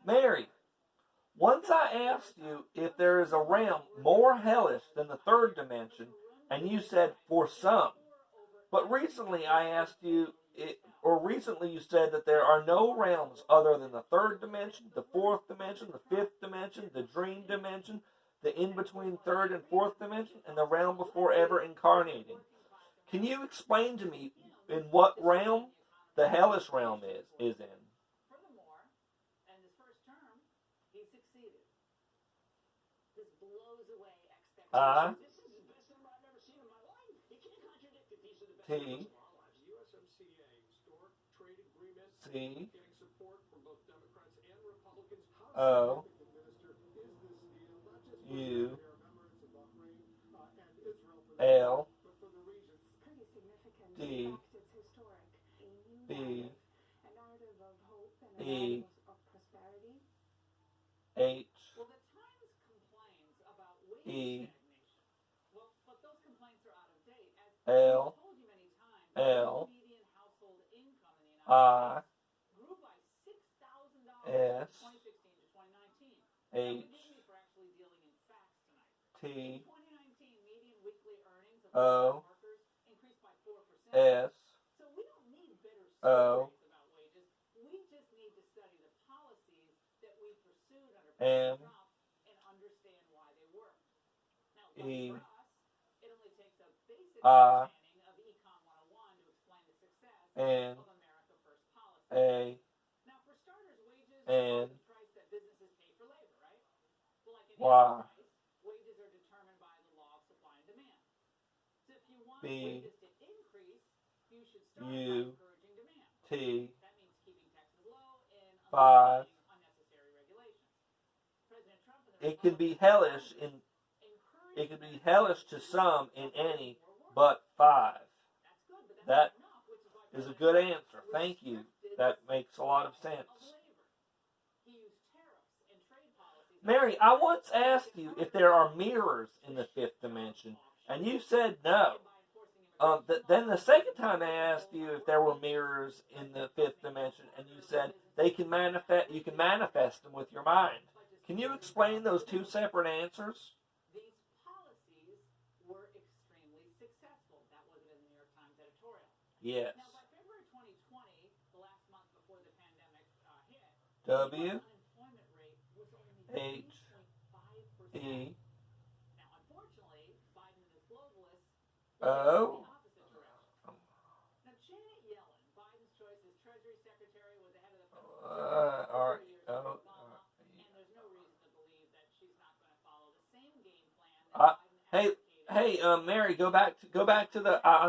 Mary, once I asked you if there is a realm more hellish than the third dimension, and you said for some. But recently I asked you, recently you said that there are no realms other than the third dimension, the fourth dimension, the fifth dimension, the dream dimension, the in-between third and fourth dimension, and the realm before ever incarnating. Can you explain to me in what realm the hellish realm is in? I T C O U L D B E H E L L I S H T O S O M E I N A N Y B U T 5. It can be hellish to some in any but 5. That is a good answer. Thank you. That makes a lot of sense. Mary, I once asked you if there are mirrors in the fifth dimension, and you said no. Then the second time I asked you if there were mirrors in the fifth dimension, and you said you can manifest them with your mind. Can you explain those two separate answers? Yes. W H E O. R O. Hey, Mary, go back to the. I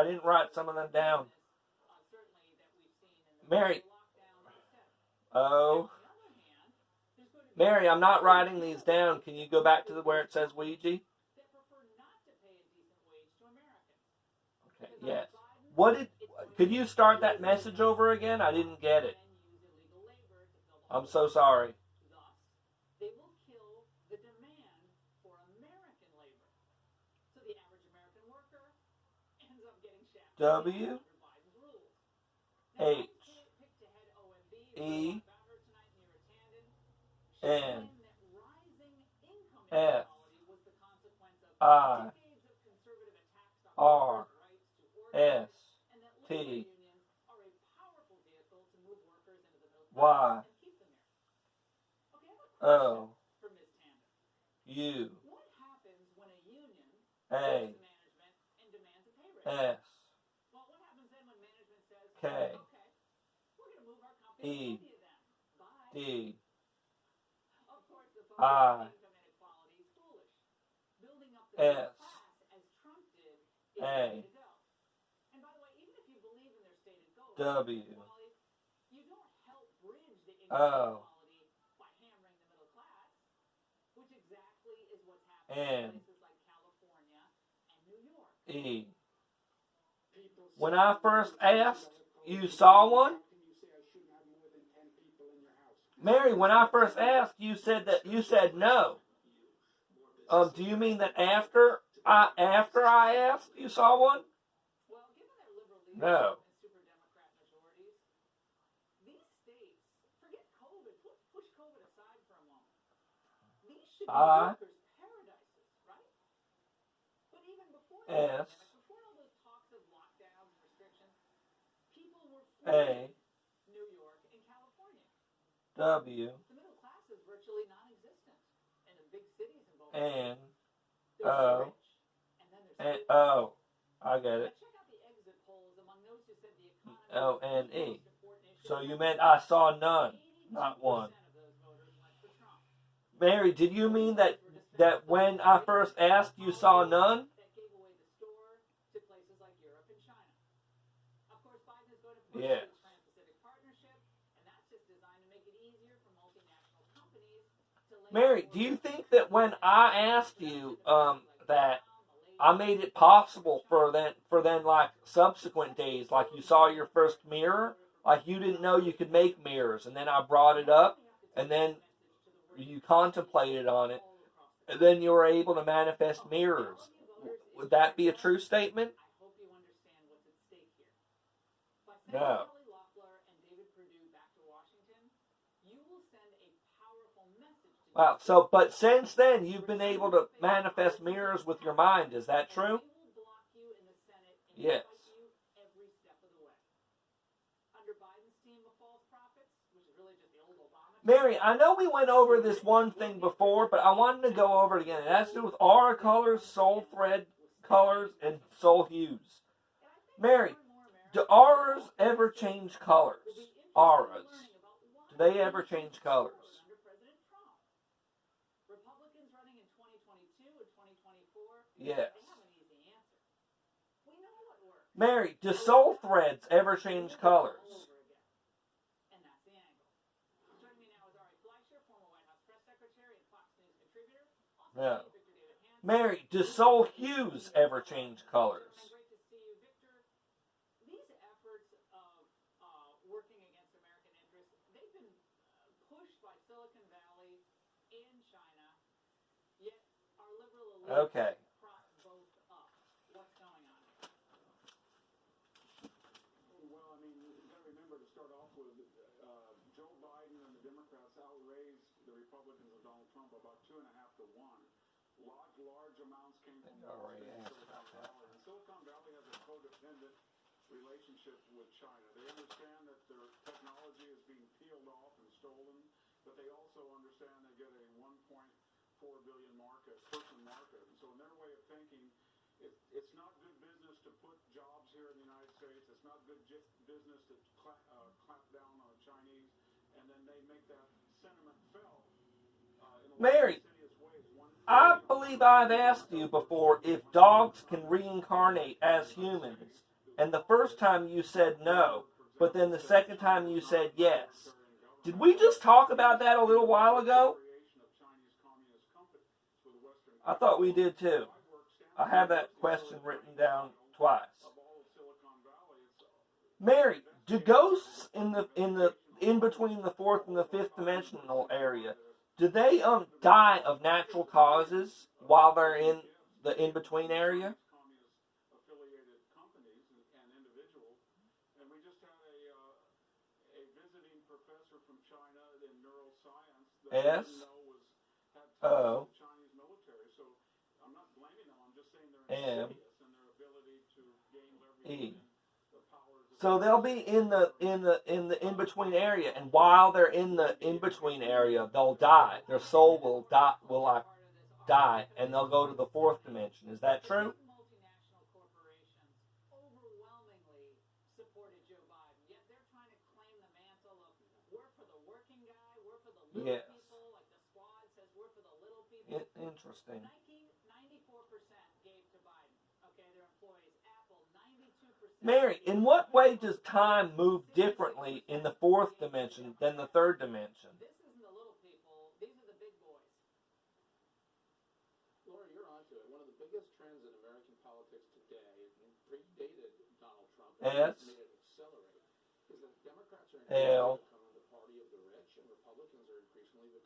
didn't write some of them down. Mary. Oh. Mary, I'm not writing these down. Can you go back to where it says Ouija? Okay, yes. Could you start that message over again? I didn't get it. I'm so sorry. W H E N F I R S T Y O U A S K E D I S A W O N E. When I first asked, you saw one? Mary, when I first asked, you said no. Do you mean that after I asked, you saw one? No. I S A W N O N O. I get it. O-N-E. So you meant I saw none, not one. Mary, did you mean that when I first asked you saw none? Yes. Mary, do you think that when I asked you that I made it possible for then like subsequent days, like you saw your first mirror, like you didn't know you could make mirrors, and then I brought it up, and then you contemplated on it, and then you were able to manifest mirrors. Would that be a true statement? No. Wow. So, but since then, you've been able to manifest mirrors with your mind. Is that true? Yes. Mary, I know we went over this one thing before, but I wanted to go over it again. It has to do with aura colors, soul thread colors, and soul hues. Mary, do auras ever change colors? Auras. Do they ever change colors? Yes. Mary, do soul threads ever change colors? No. Mary, do soul hues ever change colors? Okay. Joe Biden and the Democrats outraised the Republicans of Donald Trump about 2.5 to 1. Large amounts came from Silicon Valley. And Silicon Valley has a codependent relationship with China. They understand that their technology is being peeled off and stolen, but they also understand they get a 1.4 billion person market. And so in their way of thinking, it's not good business to put jobs here in the United States. It's not good business to clamp down on the Chinese, and then they make that sentiment felt. Mary, I believe I've asked you before if dogs can reincarnate as humans, and the first time you said no, but then the second time you said yes. Did we just talk about that a little while ago? I thought we did too. I have that question written down twice. Mary, do ghosts in between the fourth and the fifth dimensional area, do they die of natural causes while they're in the in between area? S O M E. So they'll be in the in between area, and while they're in the in between area, they'll die. Their soul will die, and they'll go to the fourth dimension. Is that true? Yes. Interesting. Mary, in what way does time move differently in the fourth dimension than the third dimension? S L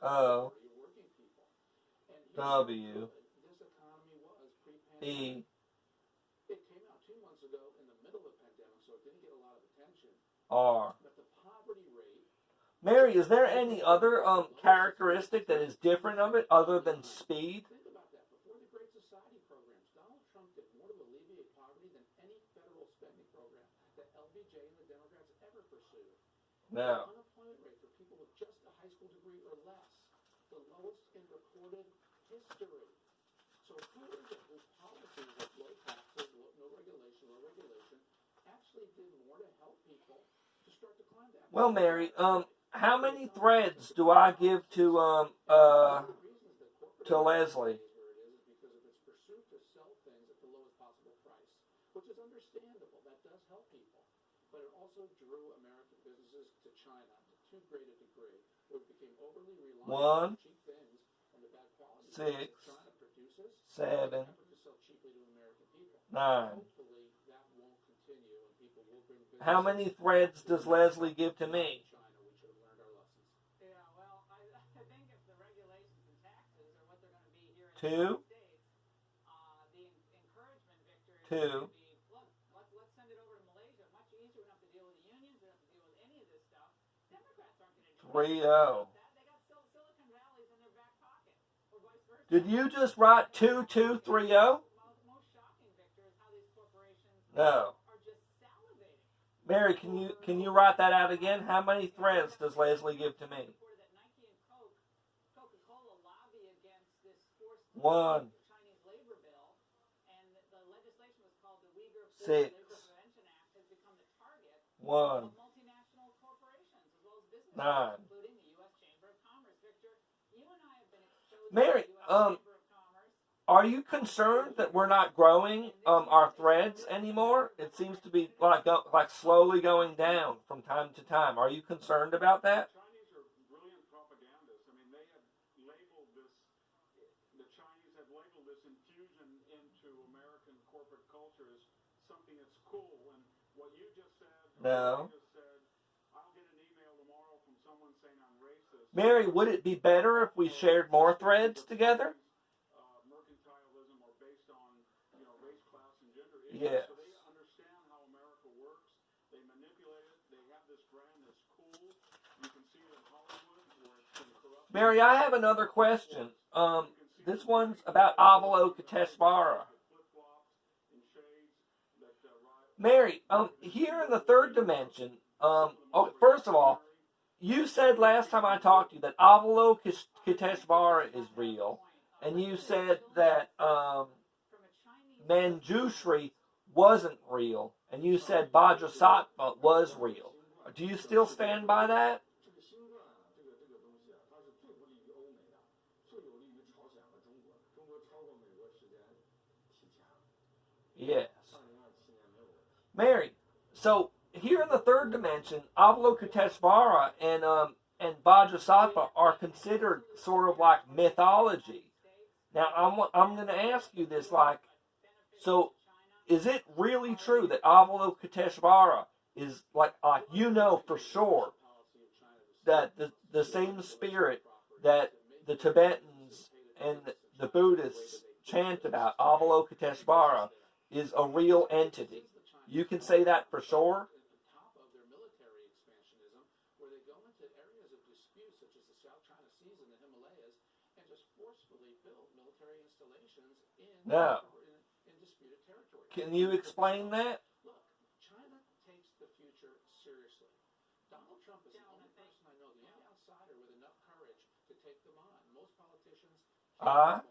O W E R. Mary, is there any other characteristic that is different of it other than speed? Think about that. Before the Great Society programs, Donald Trump did more to alleviate poverty than any federal spending program that LBJ and the Democrats ever pursued. No. The unemployment rate for people with just a high school degree or less, the lowest in recorded history. So who is it whose policies of low taxes, no regulation, low regulation, actually did more to help people to start to climb that? Well, Mary, how many threads do I give to Leslie? Because of its pursuit to sell things at the lowest possible price, which is understandable. That does help people. But it also drew American businesses to China to too great a degree, where it became overly reliant on cheap things and the bad quality that China produces. 7, To sell cheaply to American people. 9. Hopefully that won't continue and people will bring business. How many threads does Leslie give to me? China, we should have learned our lessons. Yeah, well, I think if the regulations and taxes are what they're going to be here in the 2, United States, the encouragement, Victor, is 2, going to be, look, let's send it over to Malaysia. Much easier. We don't have to deal with the unions. We don't have to deal with any of this stuff. Democrats aren't going to do 3-0. that. They got Silicon Valleys in their back pocket, or vice versa. Did you just write 2230? Most shocking, Victor, is how these corporations No. are just salivating. Mary, can you write that out again? How many threads does Leslie give to me? That Nike and Coca-Cola lobby against this forced 1, Chinese labor bill, and the legislation was called the Uyghur 6, Labor Prevention Act, has become the target 1, of multinational corporations as well as businesses, 9. including the U.S. Chamber of Commerce. Victor, you and I have been exposed Mary, to the U.S. Chamber of Commerce. Are you concerned that we're not growing our threads anymore? It seems to be like slowly going down from time to time. Are you concerned about that? Chinese are brilliant propagandists. I mean, they have labeled this, the Chinese have labeled this infusion into American corporate culture as something that's cool. And what you just said, No. I'll get an email tomorrow from someone saying I'm racist. Mary, would it be better if we shared more threads together? Mercantilism or based on, race, class, and gender issues. Yes. So they understand how America works. They manipulate it. They have this brand that's cool. You can see it in Hollywood where it's been corrupted. Mary, I have another question. This one's about Avalokiteshvara. Mary, here in the third dimension, first of all, you said last time I talked to you that Avalokiteshvara is real, and you said that Manjushri wasn't real, and you said Vajrasattva was real. Do you still stand by that? Yes. Mary, so here in the third dimension, Avalokiteshvara and Vajrasattva are considered sort of like mythology. Now, I'm going to ask you this, so is it really true that Avalokiteshvara is like for sure that the same spirit that the Tibetans and the Buddhists chant about, Avalokiteshvara, is a real entity? You can say that for sure? No. In disputed territory. Can you explain that? Look, China takes the future seriously. Donald Trump is the only person I know, the only outsider with enough courage to take them on. Most politicians can't hold.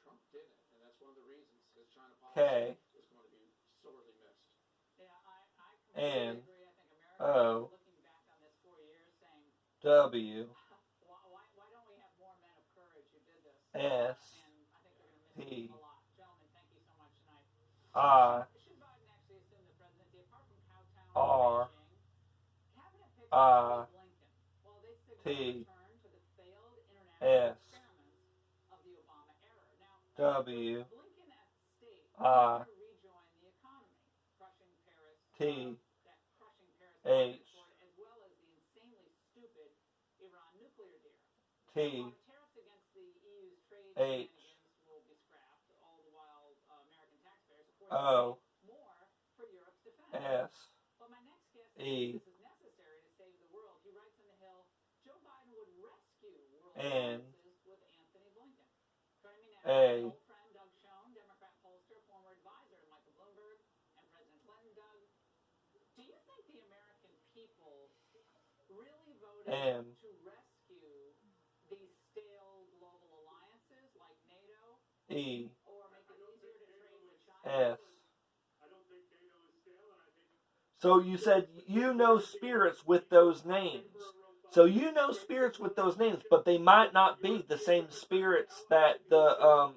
Trump didn't, and that's one of the reasons his China policy is going to be sorely missed. Yeah, I completely agree. I think America is looking back on this 4 years saying, W. Why don't we have more men of courage who did this? S. And I think they're going to miss P. it a lot. Gentlemen, thank you so much tonight. Should Biden actually assume the presidency, apart from Cowtown R. and Beijing, cabinet picks Blinken, while they signal T. a return to the failed international S. experiments of the Obama era. Now, W. Blinken at state I. to rejoin the economy, crushing Paris, T. that crushing Paris H. Accord, as well as the insanely stupid Iran nuclear deal. T. Tariffs against the EU's trade H. will be scrapped, all the while American taxpayers, of course, O. pay more for Europe's defense. S. But my next guest E. thinks this is necessary to save the world. He writes on the Hill, and with Anthony Blinken. Joining me now, a my old friend Doug Schoen, Democrat pollster, former advisor to Michael Bloomberg, and President Clinton. Doug, do you think the American people really voted M to rescue these stale global alliances like NATO, E or make it easier to trade with China? S. I don't think NATO is stale, and I think So you said you know spirits with those names. So you know spirits with those names, but they might not be the same spirits that the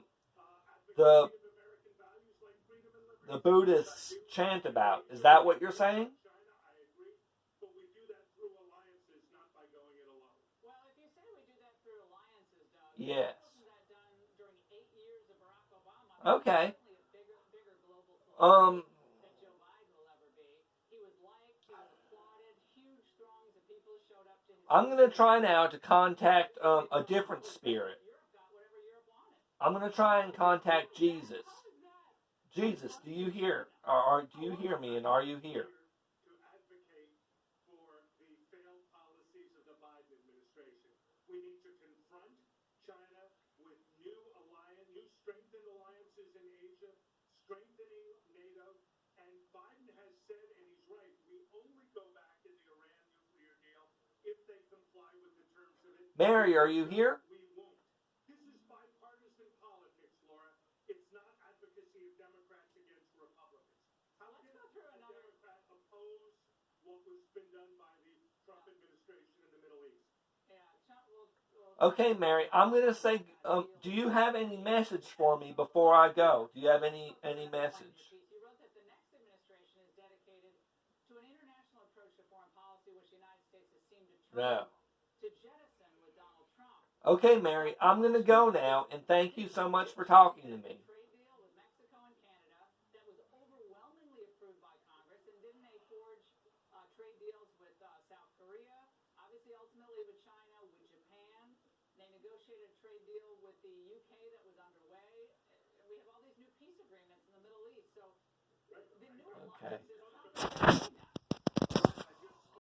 Buddhists chant about. Is that what you're saying? China, I agree, but we do that through alliances, not by going it alone. Well, if you say we do that through alliances, Doug, Yes. why wasn't that done during 8 years of Barack Obama? Okay. Certainly a bigger global solution than Joe Biden will ever be. He was liked, he was applauded, huge throngs of people showed up to his. I'm going to try now to contact a different spirit. Europe got whatever Europe wanted. I'm going to try and contact Jesus. How is that? Jesus, do you hear? Or do you hear me? And are you here? To advocate for the failed policies of the Biden administration. We need to confront China with new strengthened alliances in Asia, strengthening NATO, and Biden has said, and he's right, we only go back in the Iran nuclear deal if they comply with the terms of it. Mary, are you here? We won't. This is bipartisan politics, Laura. It's not advocacy of Democrats against Republicans. How Let's can go through a another. Democrat oppose what was been done by the Trump administration in the Middle East? Yeah, we'll Okay, Mary, I'm going to say, do you have any message for me before I go? Do you have any message? You wrote that the next administration is dedicated to an international approach to foreign policy, which the United States has seemed determined to jettison with Donald Trump. Okay, Mary, I'm going to go now, and thank you so much for talking to me. Trade deal with Mexico and Canada that was overwhelmingly approved by Congress, and didn't they forge trade deals with South Korea? Obviously, ultimately with China, with Japan. They negotiated a trade deal with the UK that was underway. We have all these new peace agreements in the Middle East, so the new alliances.